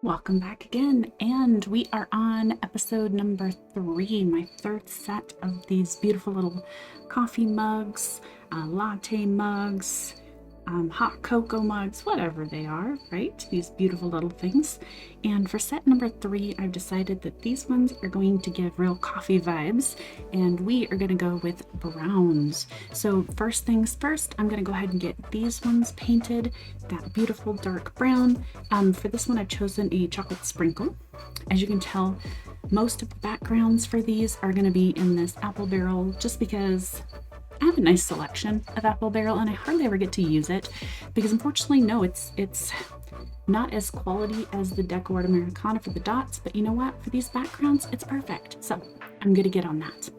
Welcome back again, and we are on episode number 3, my third set of these beautiful little coffee mugs, latte mugs, hot cocoa mugs, whatever they are, right? These beautiful little things. And for set number 3, I've decided that these ones are going to give real coffee vibes, and we are going to go with browns. So first things first, I'm going to go ahead and get these ones painted that beautiful dark brown. For this one, I've chosen a chocolate sprinkle. As you can tell, most of the backgrounds for these are going to be in this apple barrel, just because I have a nice selection of apple barrel and I hardly ever get to use it because unfortunately, no, it's not as quality as the Decor Americana for the dots, but you know what? For these backgrounds, it's perfect. So I'm going to get on that.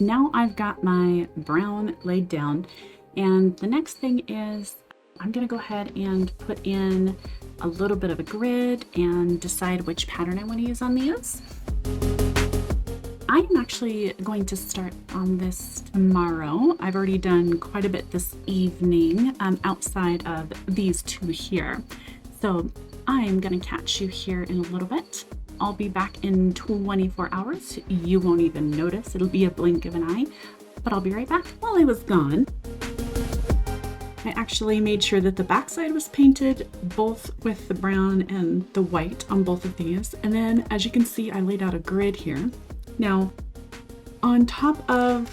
Now I've got my brown laid down, and the next thing is I'm going to go ahead and put in a little bit of a grid and decide which pattern I want to use on these. I'm actually going to start on this tomorrow. I've already done quite a bit this evening outside of these two here. So I'm going to catch you here in a little bit. I'll be back in 24 hours. You won't even notice. It'll be a blink of an eye, but I'll be right back. While I was gone, I actually made sure that the backside was painted, both with the brown and the white on both of these. And then, as you can see, I laid out a grid here. Now, on top of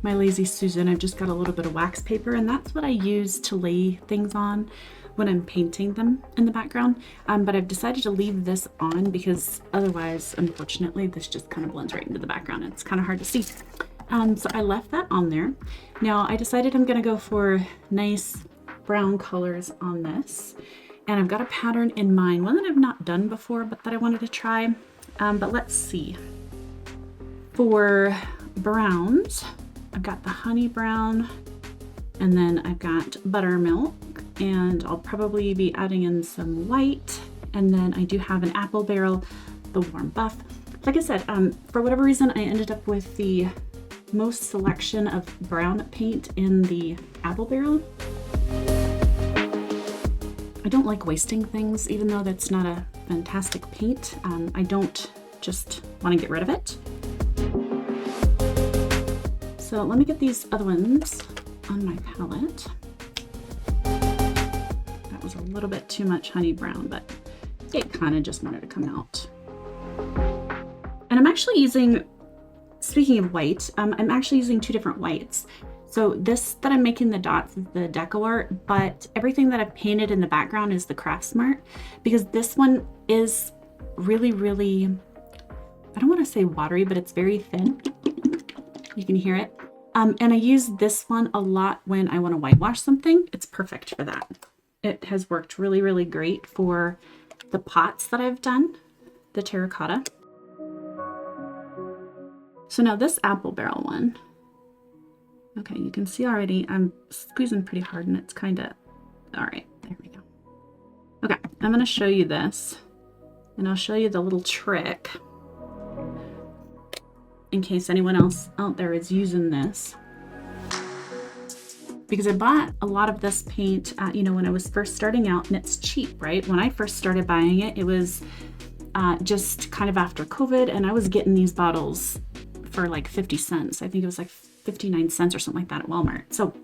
my Lazy Susan, I've just got a little bit of wax paper, and that's what I use to lay things on when I'm painting them in the background. But I've decided to leave this on because otherwise, unfortunately, this just kind of blends right into the background. It's kind of hard to see. So I left that on there. Now I decided I'm gonna go for nice brown colors on this. And I've got a pattern in mind, one that I've not done before, but that I wanted to try. But let's see. For browns, I've got the honey brown, and then I've got buttermilk, and I'll probably be adding in some white. And then I do have an apple barrel, the warm buff. Like I said, for whatever reason, I ended up with the most selection of brown paint in the apple barrel. I don't like wasting things, even though that's not a fantastic paint. I don't just want to get rid of it. So let me get these other ones on my palette. That was a little bit too much honey brown, but it kind of just wanted to come out. And I'm actually using speaking of white, I'm actually using two different whites. So this that I'm making the dots is the decor, but everything that I've painted in the background is the Craft Smart, because this one is really, really, I don't want to say watery, but it's very thin. You can hear it. And I use this one a lot when I want to whitewash something. It's perfect for that. It has worked really, really great for the pots that I've done, the terracotta. So now this apple barrel one, okay, you can see already I'm squeezing pretty hard and it's kind of, all right, there we go. Okay, I'm going to show you this and I'll show you the little trick in case anyone else out there is using this. Because I bought a lot of this paint, when I was first starting out, and it's cheap, right? When I first started buying it, it was just kind of after COVID, and I was getting these bottles for like 50 cents. I think it was like 59 cents or something like that at Walmart. So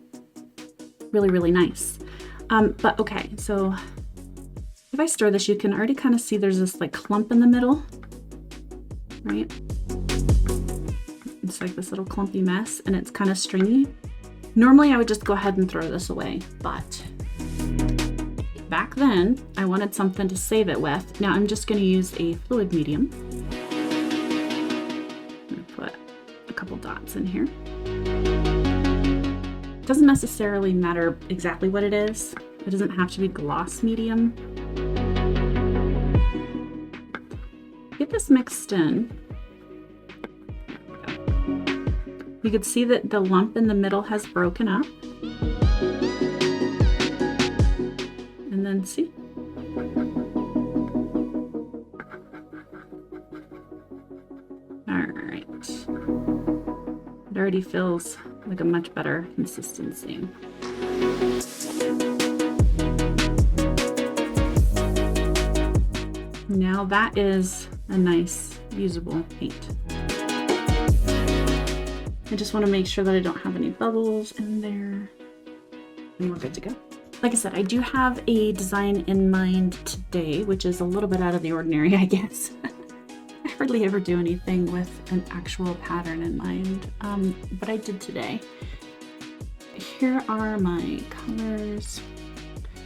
really, really nice. But okay, so if I stir this, you can already kind of see there's this like clump in the middle, right? It's like this little clumpy mess and it's kind of stringy. Normally I would just go ahead and throw this away, but back then I wanted something to save it with. Now I'm just going to use a fluid medium. I'm going to put a couple dots in here. It doesn't necessarily matter exactly what it is. It doesn't have to be gloss medium. Get this mixed in. You could see that the lump in the middle has broken up. And then see. All right. It already feels like a much better consistency. Now that is a nice usable paint. I just want to make sure that I don't have any bubbles in there. And we're good to go. Like I said, I do have a design in mind today, which is a little bit out of the ordinary, I guess. I hardly ever do anything with an actual pattern in mind, but I did today. Here are my colors.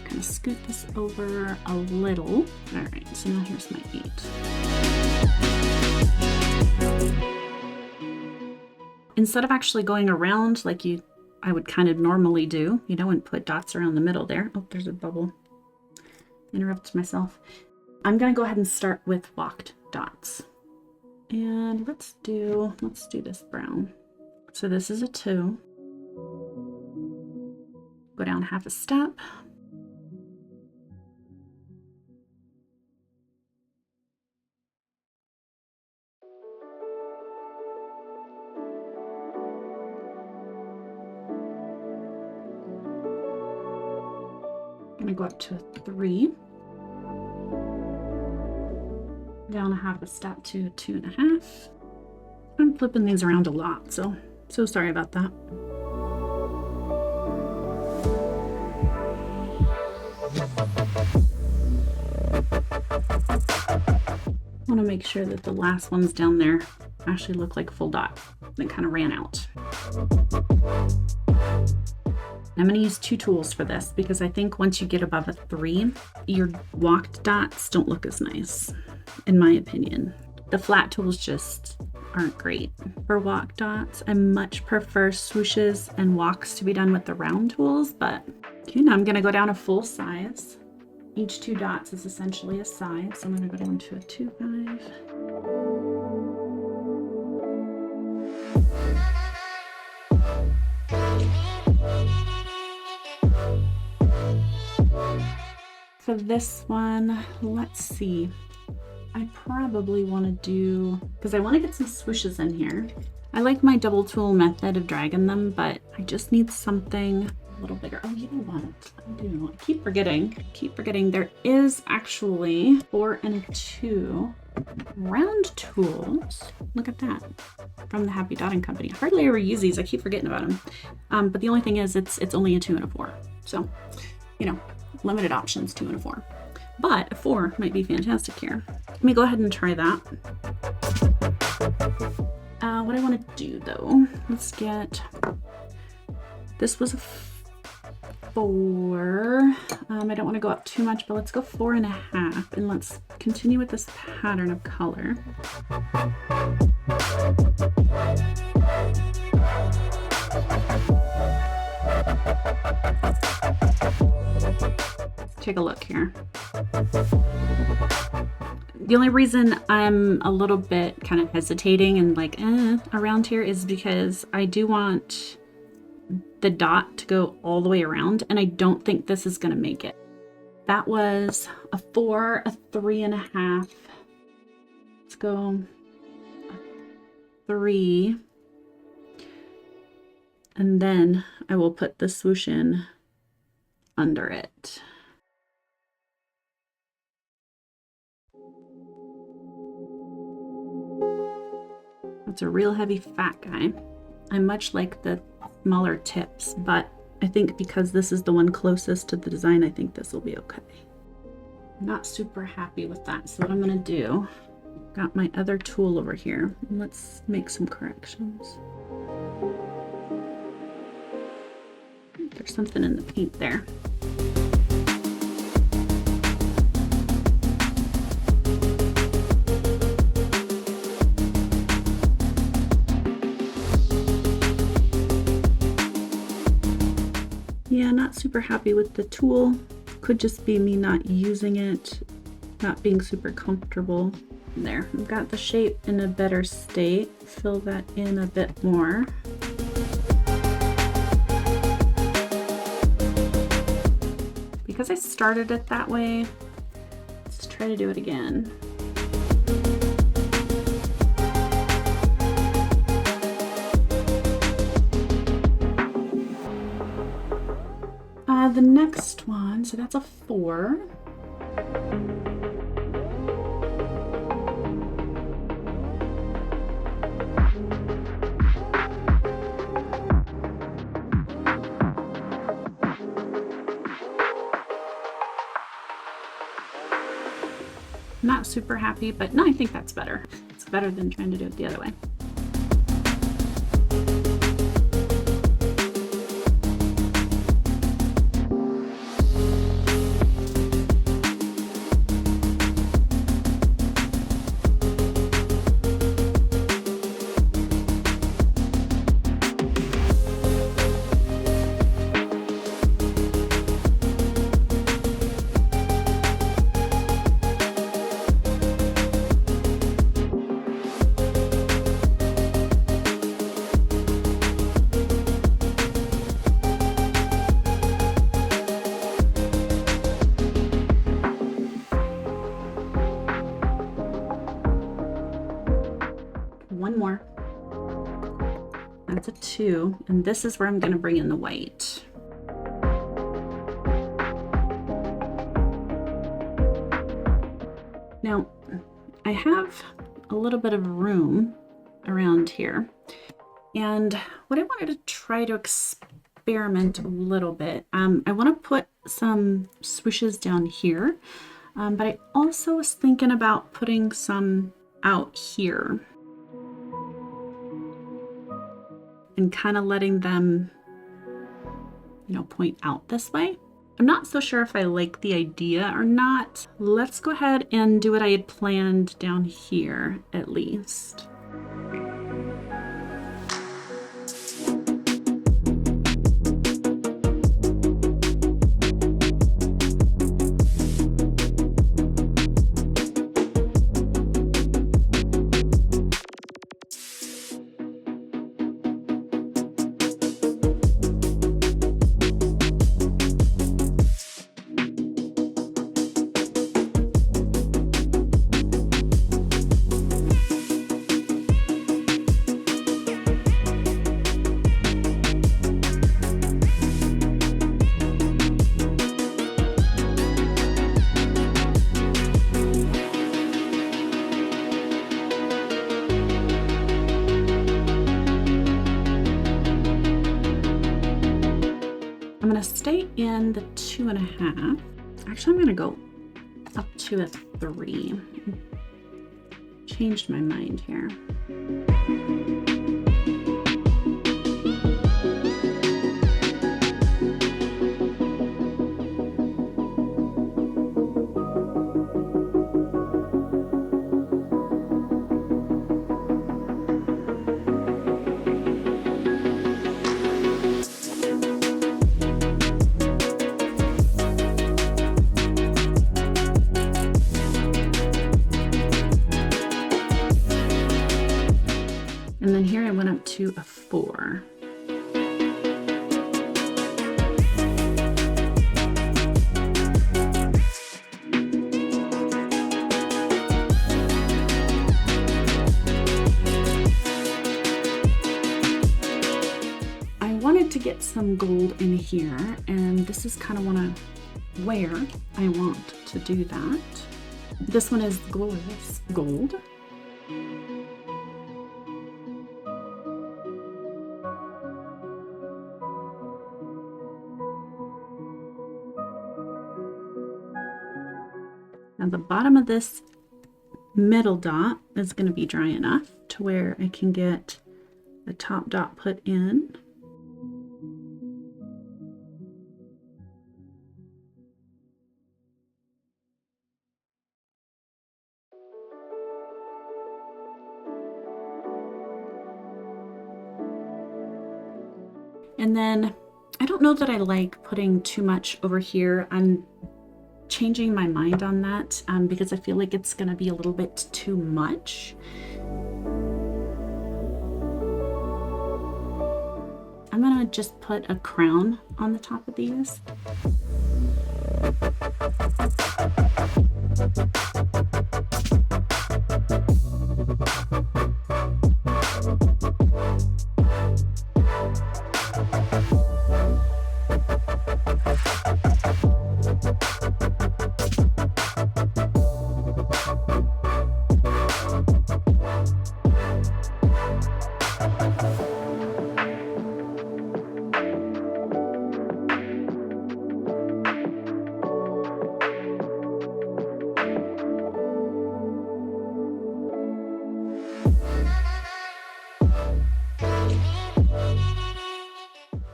Kind of scoot this over a little. All right, so now here's my 8. Instead of actually going around like I would kind of normally do, and put dots around the middle there. Oh, there's a bubble. Interrupted myself. I'm gonna go ahead and start with walked dots. And let's do this brown. So this is a 2. Go down half a step. I'm gonna go up to a 3, down a half a step to 2.5. I'm flipping these around a lot, so sorry about that. I want to make sure that the last ones down there actually look like full dot. They kind of ran out. I'm going to use 2 tools for this because I think once you get above a 3, your walked dots don't look as nice, in my opinion. The flat tools just aren't great for walked dots. I much prefer swooshes and walks to be done with the round tools, but now I'm going to go down a full size. Each 2 dots is essentially a size, so I'm going to go down to a 2.5. For this one, let's see. I probably want to do, because I want to get some swooshes in here. I like my double tool method of dragging them, but I just need something a little bigger. Oh, you know what? I do. I keep forgetting. There is actually 4 and a 2 round tools. Look at that. From the Happy Dotting Company. I hardly ever use these. I keep forgetting about them. But the only thing is it's only a 2 and a 4. So, limited options, 2 and a 4. But a 4 might be fantastic here. Let me go ahead and try that. What I want to do though, let's get, this was a 4. I don't want to go up too much, but let's go 4.5, and let's continue with this pattern of color. Take a look here. The only reason I'm a little bit kind of hesitating and like around here is because I do want the dot to go all the way around, and I don't think this is going to make it. That was a 4, a 3.5. Let's go a 3. And then I will put the swoosh in under it. It's a real heavy fat guy. I much like the smaller tips, but I think because this is the one closest to the design, I think this will be okay. I'm not super happy with that. So what I'm gonna do, got my other tool over here. Let's make some corrections. There's something in the paint there. Yeah, not super happy with the tool. Could just be me not using it, not being super comfortable. There, I've got the shape in a better state. Fill that in a bit more. Because I started it that way, let's try to do it again. The next one, so that's a 4. Not super happy, but no, I think that's better. It's better than trying to do it the other way. One more. That's a 2, and this is where I'm going to bring in the white. Now, I have a little bit of room around here, and what I wanted to try to experiment a little bit, I want to put some swooshes down here, but I also was thinking about putting some out here and kind of letting them, you know, point out this way. I'm not so sure if I like the idea or not. Let's go ahead and do what I had planned down here at least. Stay in the 2.5. Actually, I'm gonna go up to a 3. Changed my mind here. to a 4. I wanted to get some gold in here, and this is kind of where I want to do that. This one is glorious gold. Now the bottom of this middle dot is going to be dry enough to where I can get the top dot put in. And then I don't know that I like putting too much over here. I'm changing my mind on that because I feel like it's going to be a little bit too much. I'm going to just put a crown on the top of these.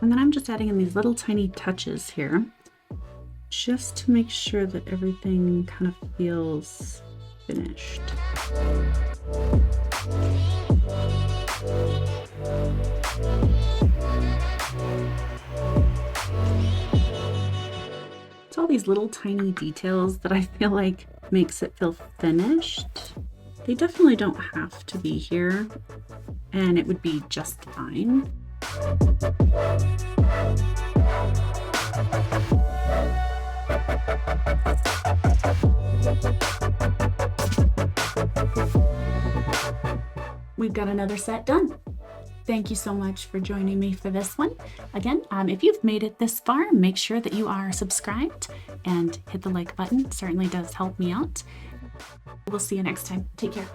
And then I'm just adding in these little tiny touches here, just to make sure that everything kind of feels finished. It's all these little tiny details that I feel like makes it feel finished. They definitely don't have to be here, and it would be just fine. We've got another set done. Thank you so much for joining me for this one. Again, if you've made it this far, make sure that you are subscribed and hit the like button. It certainly does help me out. We'll see you next time. Take care.